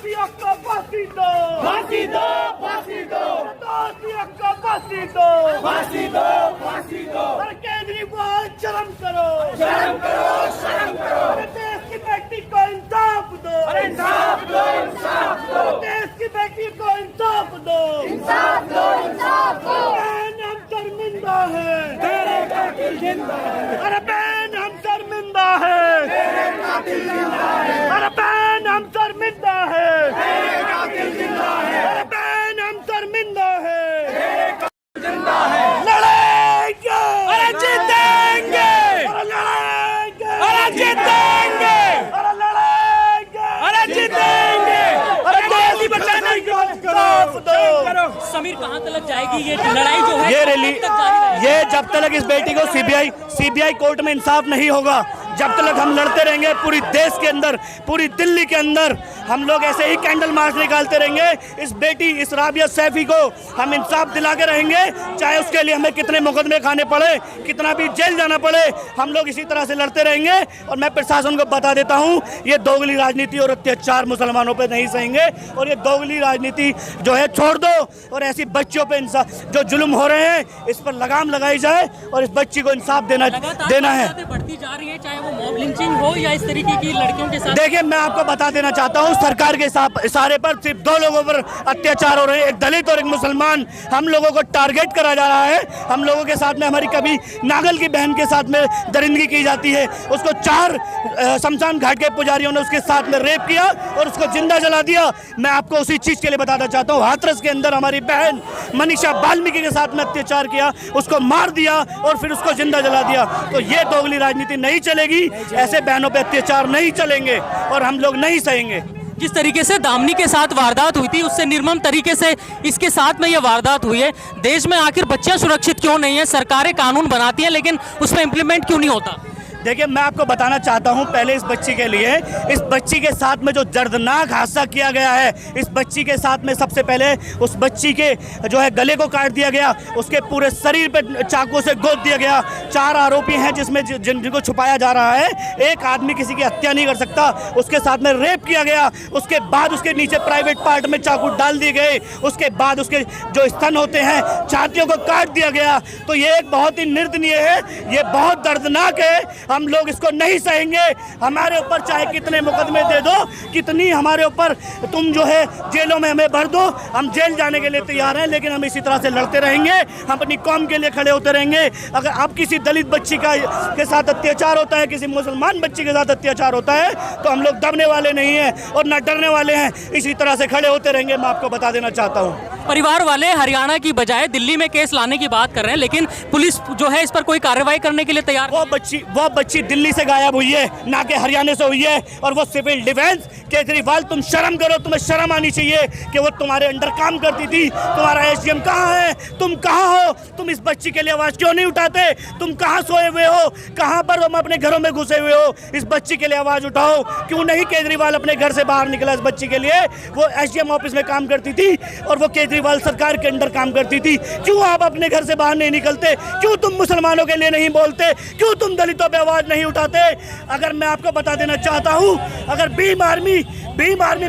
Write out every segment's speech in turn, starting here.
दोषियों को फांसी दो, फांसी दो, फांसी दो, दोषियों को फांसी दो, फांसी दो, फांसी दो। अरे केजरीवाल शर्म करो, शर्म करो, शर्म करो। अरे देश की बेटी को इंसाफ दो, अरे इंसाफ दो, इंसाफ दो। देश की बेटी को इंसाफ दो, इंसाफ दो, इंसाफ दो। बहन हम शर्मिंदा है, तेरे कातिल जिंदा है। अरे बहन हम शर्मिंदा है, तेरे कातिल जिंदा है। अरे बहन हम शर्मिंदा है, तेरे कातिल जिंदा है। अरे बहन हम शर्मिंदा है, तेरे कातिल जिंदा है। लड़ेंगे, अरे जीतेंगे, अरे लड़ेंगे, अरे जीतेंगे, अरे लड़ेंगे, अरे जीतेंगे। अरे देश बचाने को इंसाफ दो। समीर, कहाँ तक जाएगी ये लड़ाई जो है? ये रैली, ये जब तक इस बेटी को सीबीआई कोर्ट में इंसाफ नहीं होगा, जब तक हम लड़ते रहेंगे। पूरी देश के अंदर, पूरी दिल्ली के अंदर हम लोग ऐसे ही कैंडल मार्च निकालते रहेंगे। इस बेटी, इस राबिया सैफी को हम इंसाफ दिला के रहेंगे, चाहे उसके लिए हमें कितने मुकदमे खाने पड़े, कितना भी जेल जाना पड़े। हम लोग इसी तरह से लड़ते रहेंगे। और मैं प्रशासन को बता देता हूँ, ये दोगली राजनीति और अत्याचार मुसलमानों पर नहीं सहेंगे। और ये दोगली राजनीति जो है छोड़ दो, और ऐसी बच्चियों पे जो जुल्म हो रहे हैं इस पर लगाम लगाई जाए, और इस बच्ची को इंसाफ देना है। बढ़ती जा रही है, चाहे वो मॉब लिंचिंग हो या इस तरीके की लड़कियों के साथ। देखिए, मैं आपको बता देना चाहता हूँ, सरकार के इशारे पर सिर्फ दो लोगों पर अत्याचार हो रहे हैं, एक दलित और एक मुसलमान। हम लोगों को टारगेट करा जा रहा है। हम लोगों के साथ में, हमारी कभी नागल की बहन के साथ में दरिंदगी की जाती है, उसको 4 शमशान घाट के पुजारियों ने उसके साथ में रेप किया और उसको जिंदा जला दिया। मैं आपको उसी चीज के लिए बताना चाहता हूँ, हाथरस के अंदर हमारी बहन मनीषा वाल्मीकि के साथ में अत्याचार किया, उसको मार दिया और फिर उसको जिंदा जला दिया। तो ये दोगली राजनीति नहीं चलेगी, ऐसे बहनों पे अत्याचार नहीं चलेंगे और हम लोग नहीं सहेंगे। जिस तरीके से दामिनी के साथ वारदात हुई थी, उससे निर्मम तरीके से इसके साथ में ये वारदात हुई है। देश में आखिर बच्चियां सुरक्षित क्यों नहीं है? सरकारें कानून बनाती हैं लेकिन उसमें इम्प्लीमेंट क्यों नहीं होता? देखिए, मैं आपको बताना चाहता हूं, पहले इस बच्ची के लिए, इस बच्ची के साथ में जो दर्दनाक हादसा किया गया है, इस बच्ची के साथ में सबसे पहले उस बच्ची के जो है गले को काट दिया गया, उसके पूरे शरीर पे चाकू से गोद दिया गया। 4 आरोपी हैं जिसमें जिनको छुपाया जा रहा है। एक आदमी किसी की हत्या नहीं कर सकता। उसके साथ में रेप किया गया, उसके बाद उसके नीचे प्राइवेट पार्ट में चाकू डाल दिए गए, उसके बाद उसके जो स्तन होते हैं, छातियों को काट दिया गया। तो ये एक बहुत ही निर्दयनीय है, ये बहुत दर्दनाक है। हम लोग इसको नहीं सहेंगे। हमारे ऊपर चाहे कितने मुकदमे दे दो, कितनी हमारे ऊपर तुम जो है जेलों में हमें भर दो, हम जेल जाने के लिए तैयार हैं, लेकिन हम इसी तरह से लड़ते रहेंगे। हम अपनी कौम के लिए खड़े होते रहेंगे। अगर अब किसी दलित बच्ची के साथ अत्याचार होता है, किसी मुसलमान बच्ची के साथ अत्याचार होता है, तो हम लोग दबने वाले नहीं हैं और न डरने वाले हैं। इसी तरह से खड़े होते रहेंगे। मैं आपको बता देना चाहता हूँ, परिवार वाले हरियाणा की बजाय दिल्ली में केस लाने की बात कर रहे हैं, लेकिन पुलिस जो है इस पर कोई कार्रवाई करने के लिए तैयार। वो बच्ची दिल्ली से गायब हुई है, ना कि हरियाणा से हुई है। और वो सिविल डिफेंस, केजरीवाल तुम शर्म करो, तुम्हें शर्म आनी चाहिए कि वो तुम्हारे अंडर काम करती थी। तुम्हारा एसडीएम कहाँ है? तुम कहाँ हो? तुम इस बच्ची के लिए आवाज क्यों नहीं उठाते? तुम कहाँ सोए हुए हो? कहाँ पर तुम अपने घरों में घुसे हुए हो? इस बच्ची के लिए आवाज उठाओ। क्यों नहीं केजरीवाल अपने घर से बाहर निकला इस बच्ची के लिए? वो एसडीएम ऑफिस में काम करती थी और वो केजरीवाल सरकार के अंडर काम करती थी। क्यों आप अपने घर से बाहर नहीं निकलते? क्यों तुम मुसलमानों के लिए नहीं बोलते? क्यों तुम दलितों पे आवाज नहीं उठाते? अगर मैं आपको बता देना चाहता हूं, अगर भीम आर्मी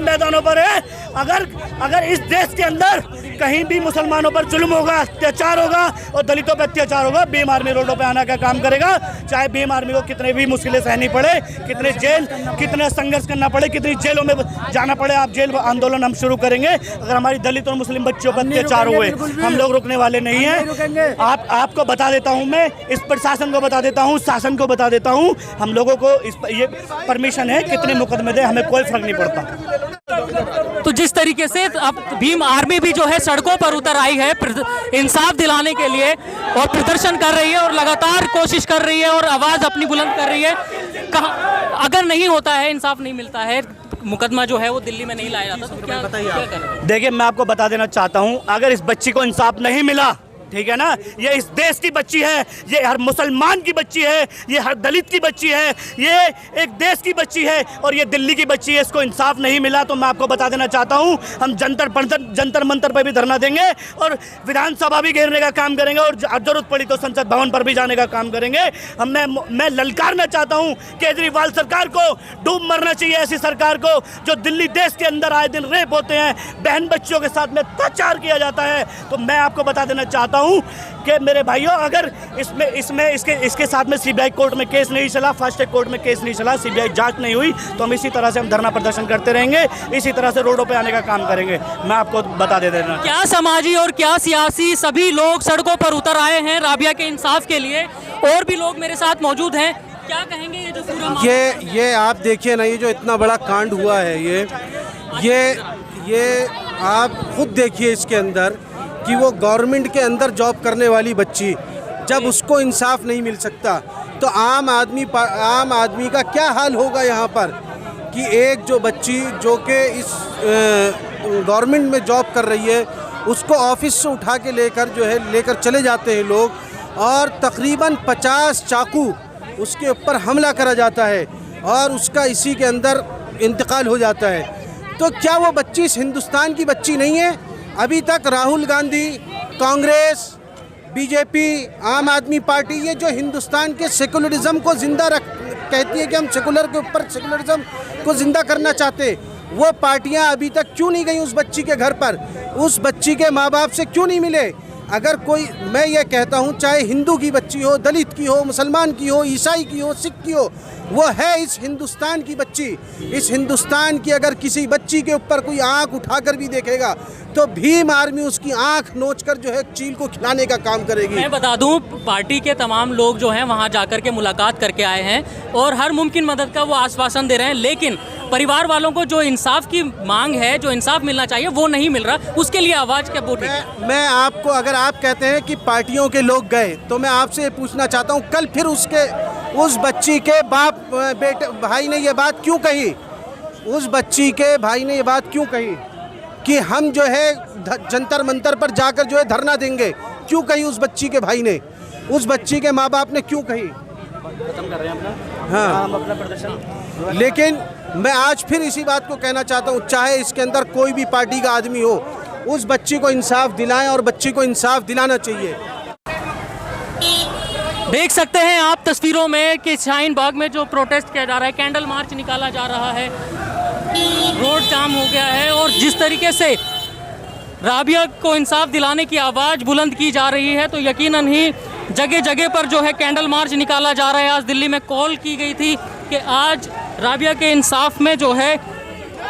मैदानों पर है, अगर इस देश के अंदर कहीं भी मुसलमानों पर जुल्म होगा, अत्याचार होगा और दलितों पर अत्याचार होगा, भीम आर्मी रोडों पे आना का काम करेगा। चाहे भीम आर्मी को कितने भी मुश्किलें सहनी पड़े, कितने संघर्ष करना पड़े, कितनी जेलों में जाना पड़े, आप जेल आंदोलन हम शुरू करेंगे। अगर हमारी दलित और मुस्लिम बच्चों पर अत्याचार हुए, हम लोग रुकने वाले नहीं हैं। आपको बता देता हूं, मैं इस प्रशासन को बता देता हूं, शासन को बता देता हूं, हम लोगों को ये परमिशन है, कितने मुकदमे दे, हमें कोई फर्क नहीं पड़ता। तो जिस तरीके से अब भीम आर्मी भी जो है सड़कों पर उतर आई है इंसाफ दिलाने के लिए और प्रदर्शन कर रही है और लगातार कोशिश कर रही है और आवाज अपनी बुलंद कर रही है। कहाँ अगर नहीं होता है, इंसाफ नहीं मिलता है, मुकदमा जो है वो दिल्ली में नहीं लाया जाता, तो क्या बताइए? देखिए, मैं आपको बता देना चाहता हूं, अगर इस बच्ची को इंसाफ नहीं मिला ठीक है ना। ये इस देश की बच्ची है, ये हर मुसलमान की बच्ची है, ये हर दलित की बच्ची है, ये एक देश की बच्ची है और ये दिल्ली की बच्ची है। इसको इंसाफ नहीं मिला तो मैं आपको बता देना चाहता हूँ, हम जंतर मंतर पर भी धरना देंगे और विधानसभा भी घेरने का काम करेंगे और जरूरत पड़ी तो संसद भवन पर भी जाने का काम करेंगे। मैं ललकारना चाहता हूँ केजरीवाल सरकार को, डूब मरना चाहिए ऐसी सरकार को जो दिल्ली देश के अंदर आए दिन रेप होते हैं, बहन बच्चियों के साथ में अत्याचार किया जाता है। तो मैं आपको बता देना चाहता हूं कि मेरे भाइयों, अगर इसके साथ में सीबीआई कोर्ट में केस नहीं चला, फास्ट ट्रैक कोर्ट में केस नहीं चला, सीबीआई जांच नहीं हुई, तो हम इसी तरह से हम धरना प्रदर्शन करते रहेंगे, इसी तरह से रोडों पे आने का काम करेंगे। मैं आपको बता दे देना। क्या समाजी और क्या सियासी सभी लोग सड़कों पर उतर आए हैं राबिया के इंसाफ के लिए। और भी लोग मेरे साथ मौजूद हैं, क्या कहेंगे ये जो पूरा ये आप देखिए ना, ये जो इतना बड़ा कांड हुआ है, ये आप खुद देखिए इसके अंदर कि वो गवर्नमेंट के अंदर जॉब करने वाली बच्ची, जब उसको इंसाफ नहीं मिल सकता तो आम आदमी का क्या हाल होगा यहाँ पर। कि एक जो बच्ची जो कि इस गवर्नमेंट में जॉब कर रही है, उसको ऑफिस से उठा के लेकर चले जाते हैं लोग और तकरीबन 50 चाकू उसके ऊपर हमला करा जाता है और उसका इसी के अंदर इंतकाल हो जाता है। तो क्या वो बच्ची इस हिंदुस्तान की बच्ची नहीं है? अभी तक राहुल गांधी, कांग्रेस, बीजेपी, आम आदमी पार्टी, ये जो हिंदुस्तान के सेकुलरिज्म को ज़िंदा कहती है कि हम सेकुलर के ऊपर सेकुलरिज्म को ज़िंदा करना चाहते, वो पार्टियां अभी तक क्यों नहीं गई उस बच्ची के घर पर? उस बच्ची के माँ बाप से क्यों नहीं मिले? अगर कोई, मैं ये कहता हूँ, चाहे हिंदू की बच्ची हो, दलित की हो, मुसलमान की हो, ईसाई की हो, सिख की हो, वो है इस हिंदुस्तान की बच्ची। इस हिंदुस्तान की अगर किसी बच्ची के ऊपर कोई आंख उठाकर भी देखेगा तो भीम आर्मी उसकी आंख नोचकर जो है चील को खिलाने का काम करेगी। मैं बता दूं, पार्टी के तमाम लोग जो हैं वहां जाकर के मुलाकात करके आए हैं और हर मुमकिन मदद का वो आश्वासन दे रहे हैं, लेकिन परिवार वालों को जो इंसाफ की मांग है, जो इंसाफ मिलना चाहिए, वो नहीं मिल रहा। उसके लिए आवाज़ क्या बोल रही है? मैं आपको, अगर आप कहते हैं कि पार्टियों के लोग गए, तो मैं आपसे ये पूछना चाहता हूँ, कल फिर उस बच्ची के भाई ने ये बात क्यों कही? उस बच्ची के भाई ने ये बात क्यों कही कि हम जो है जंतर मंतर पर जाकर जो है धरना देंगे? क्यों कही उस बच्ची के भाई ने? उस बच्ची के माँ बाप ने क्यों कही? खत्म कर रहे हैं अपना, हाँ, हम अपना प्रदर्शन। लेकिन मैं आज फिर इसी बात को कहना चाहता हूँ, चाहे इसके अंदर कोई भी पार्टी का आदमी हो, उस बच्ची को इंसाफ दिलाएं और बच्ची को इंसाफ दिलाना चाहिए। देख सकते हैं आप तस्वीरों में कि शाहीन बाग में जो प्रोटेस्ट किया जा रहा है, कैंडल मार्च निकाला जा रहा है, रोड जाम हो गया है और जिस तरीके से राबिया को इंसाफ दिलाने की आवाज़ बुलंद की जा रही है, तो यकीनन ही जगह जगह पर जो है कैंडल मार्च निकाला जा रहा है। आज दिल्ली में कॉल की गई थी कि आज राबिया के इंसाफ में जो है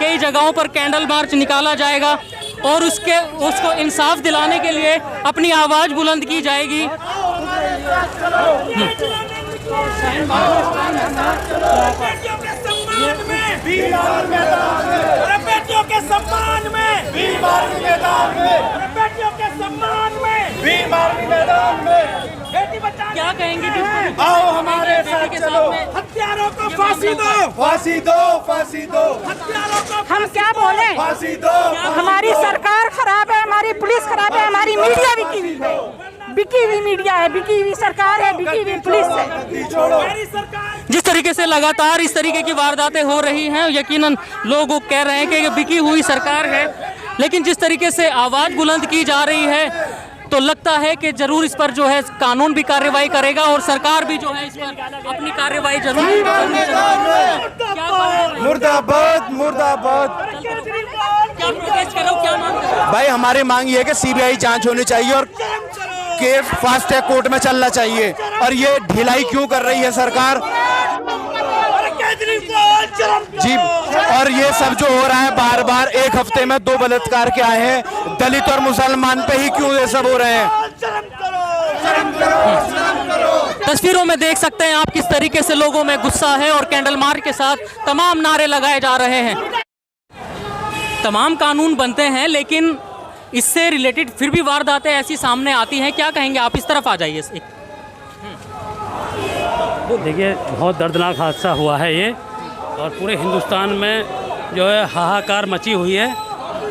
कई जगहों पर कैंडल मार्च निकाला जाएगा और उसको इंसाफ दिलाने के लिए अपनी आवाज़ बुलंद की जाएगी। बेटियों के सम्मान में, बेटियों के सम्मान में, मैदान में, बेटी बचाओ। क्या कहेंगे? आओ हमारे साथ चलो, हत्यारों को फांसी दो, फांसी दो, फांसी दो, हत्यारों को हम क्या बोले? फांसी दो। हमारी सरकार खराब है, हमारी पुलिस खराब है, हमारी मीडिया बिकी हुई है, बिकी हुई मीडिया है, बिकी हुई सरकार है, बिकी हुई पुलिस है। जिस तरीके से लगातार इस तरीके की वारदातें हो रही हैं, यकीनन लोग कह रहे हैं कि ये बिकी हुई सरकार है, लेकिन जिस तरीके से आवाज़ बुलंद की जा रही है तो लगता है कि जरूर इस पर जो है कानून भी कार्रवाई करेगा और सरकार भी जो है इस पर अपनी कार्रवाई जरूर मुर्दाबाद, मुर्दाबाद। क्या प्रोटेस्ट करो, क्या मांग करो? भाई हमारी मांग ये है कि सीबीआई जांच होनी चाहिए और केस फास्ट ट्रैक कोर्ट में चलना चाहिए। और ये ढिलाई क्यों कर रही है सरकार जी? और ये सब जो हो रहा है, बार बार एक हफ्ते में 2 बलात्कार के आए हैं, दलित और मुसलमान पे ही क्यों ये सब हो रहे हैं? तस्वीरों में देख सकते हैं आप किस तरीके से लोगों में गुस्सा है और कैंडल मार्च के साथ तमाम नारे लगाए जा रहे हैं। तमाम कानून बनते हैं लेकिन इससे रिलेटेड फिर भी वारदातें ऐसी सामने आती हैं। क्या कहेंगे आप? इस तरफ आ जाइए। देखिए, बहुत दर्दनाक हादसा हुआ है ये और पूरे हिंदुस्तान में जो है हाहाकार मची हुई है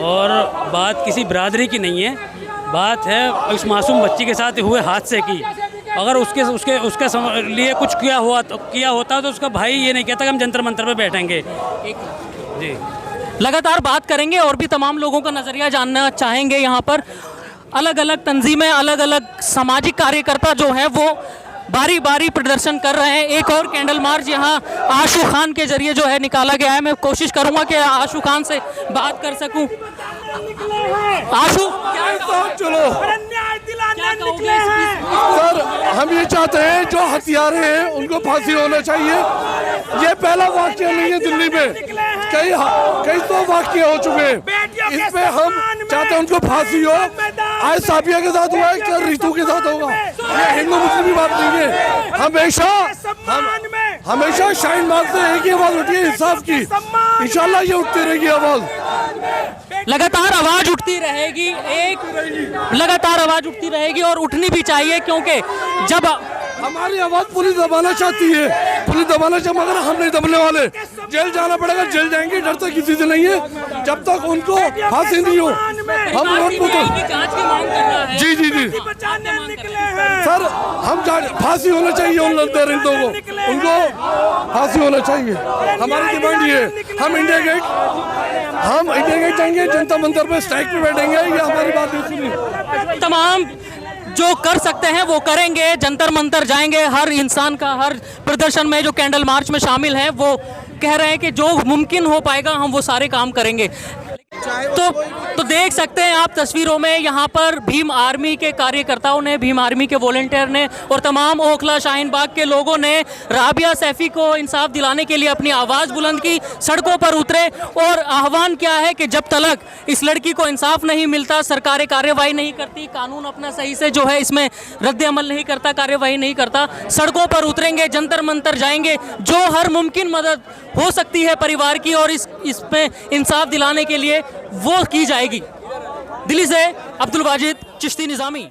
और बात किसी बिरादरी की नहीं है। बात है उस मासूम बच्ची के साथ हुए हादसे की। अगर उसके लिए कुछ किया होता तो उसका भाई ये नहीं कहता कि हम जंतर मंतर पे बैठेंगे। जी, लगातार बात करेंगे और भी तमाम लोगों का नज़रिया जानना चाहेंगे। यहाँ पर अलग अलग तंजीमें, अलग अलग सामाजिक कार्यकर्ता जो हैं वो बारी बारी प्रदर्शन कर रहे हैं। एक और कैंडल मार्च यहाँ आशू खान के जरिए जो है निकाला गया है। मैं कोशिश करूँगा कि आशू खान से बात कर सकूँ। आशू, चलो सर, हम ये चाहते हैं जो हथियारे हैं उनको फांसी होना चाहिए। ये पहला वाकया नहीं है दिल्ली में, कई तो वाकये हो चुके हैं। इसमें हम चाहते हैं उनको फांसी हो। आज साबिया के साथ हुआ है, कल रितु के साथ होगा। ये हिंदू मुस्लिम की बात नहीं है। हमेशा शाहीन बाग से एक ही आवाज उठी है इंसाफ की। इंशाल्लाह ये उठती रहेगी आवाज, लगातार आवाज उठती रहेगी, लगातार आवाज उठती रहेगी और उठनी भी चाहिए, क्योंकि जब हमारी आवाज पुलिस दबाना चाहती है, पुलिस दबाना चाहती, मगर हम नहीं दबने वाले। जेल जाना पड़ेगा, जेल जाएंगे, डरते किसी से नहीं है जब तक उनको फांसी नहीं हो। हम लोग को जी जी जी सर, हम फांसी होना चाहिए उन दरिंदों को, उनको फांसी होना चाहिए। हमारी डिमांड ये है। हम इंडिया गेट जाएंगे, जनता मंदिर पे स्ट्राइक पे बैठेंगे। ये हमारी बात नहीं सुनी। तमाम जो कर सकते हैं वो करेंगे, जंतर मंतर जाएंगे। हर इंसान का हर प्रदर्शन में जो कैंडल मार्च में शामिल हैं वो कह रहे हैं कि जो मुमकिन हो पाएगा हम वो सारे काम करेंगे। तो देख सकते हैं आप तस्वीरों में, यहाँ पर भीम आर्मी के कार्यकर्ताओं ने, भीम आर्मी के वॉलंटियर ने और तमाम ओखला शाहीन बाग के लोगों ने राबिया सैफी को इंसाफ दिलाने के लिए अपनी आवाज़ बुलंद की, सड़कों पर उतरे और आह्वान किया है कि जब तक इस लड़की को इंसाफ नहीं मिलता, सरकारें कार्रवाई नहीं करती, कानून अपना सही से जो है इसमें रद्द अमल नहीं करता, कार्रवाई नहीं करता, सड़कों पर उतरेंगे, जंतर मंतर जाएंगे। जो हर मुमकिन मदद हो सकती है परिवार की और इसमें इंसाफ दिलाने के लिए वो की जाएगी। दिल्ली से अब्दुल वाजिद चिश्ती निज़ामी।